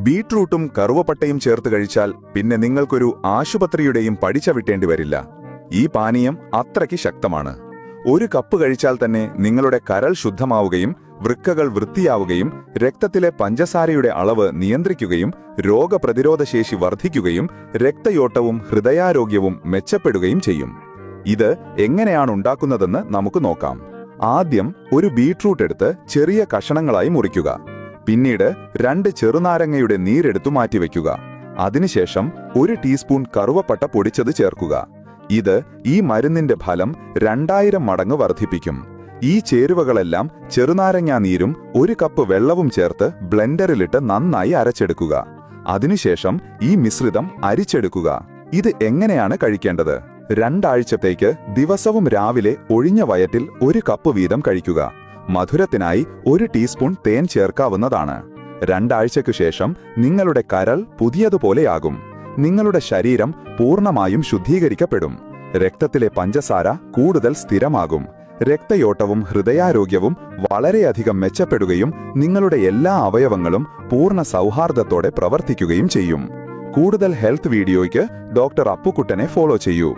ബീട്രൂട്ടും കറുവപ്പട്ടയും ചേർത്ത് കഴിച്ചാൽ പിന്നെ നിങ്ങൾക്കൊരു ആശുപത്രിയുടെയും പടിചവിട്ടേണ്ടി വരില്ല. ഈ പാനീയം അത്രയ്ക്ക് ശക്തമാണ്. ഒരു കപ്പ് കഴിച്ചാൽ തന്നെ നിങ്ങളുടെ കരൾ ശുദ്ധമാവുകയും വൃക്കകൾ വൃത്തിയാവുകയും രക്തത്തിലെ പഞ്ചസാരയുടെ അളവ് നിയന്ത്രിക്കുകയും രോഗപ്രതിരോധശേഷി വർദ്ധിക്കുകയും രക്തയോട്ടവും ഹൃദയാരോഗ്യവും മെച്ചപ്പെടുകയും ചെയ്യും. ഇത് എങ്ങനെയാണ് ഉണ്ടാക്കുന്നതെന്ന് നമുക്ക് നോക്കാം. ആദ്യം ഒരു ബീട്രൂട്ട് എടുത്ത് ചെറിയ കഷണങ്ങളായി മുറിക്കുക. പിന്നീട് 2 ചെറുനാരങ്ങയുടെ നീരെടുത്തു മാറ്റിവെക്കുക. അതിനുശേഷം 1 ടീസ്പൂൺ കറുവപ്പട്ട പൊടിച്ചത് ചേർക്കുക. ഇത് ഈ മരുന്നിന്റെ ഫലം 2000 മടങ്ങ് വർദ്ധിപ്പിക്കും. ഈ ചേരുവകളെല്ലാം ചെറുനാരങ്ങാ നീരും 1 കപ്പ് വെള്ളവും ചേർത്ത് ബ്ലെൻഡറിലിട്ട് നന്നായി അരച്ചെടുക്കുക. അതിനുശേഷം ഈ മിശ്രിതം അരിച്ചെടുക്കുക. ഇത് എങ്ങനെയാണ് കഴിക്കേണ്ടത്? 2 ആഴ്ചത്തേക്ക് ദിവസവും രാവിലെ ഒഴിഞ്ഞ വയറ്റിൽ 1 കപ്പ് വീതം കഴിക്കുക. മധുരത്തിനായി 1 ടീസ്പൂൺ തേൻ ചേർക്കാവുന്നതാണ്. 2 ആഴ്ചയ്ക്കു ശേഷം നിങ്ങളുടെ കരൾ പുതിയതുപോലെയാകും. നിങ്ങളുടെ ശരീരം പൂർണ്ണമായും ശുദ്ധീകരിക്കപ്പെടും. രക്തത്തിലെ പഞ്ചസാര കൂടുതൽ സ്ഥിരമാകും. രക്തയോട്ടവും ഹൃദയാരോഗ്യവും വളരെയധികം മെച്ചപ്പെടുകയും നിങ്ങളുടെ എല്ലാ അവയവങ്ങളും പൂർണ്ണ സൗഹാർദ്ദത്തോടെ പ്രവർത്തിക്കുകയും ചെയ്യും. കൂടുതൽ ഹെൽത്ത് വീഡിയോയ്ക്ക് ഡോക്ടർ അപ്പുക്കുട്ടനെ ഫോളോ ചെയ്യൂ.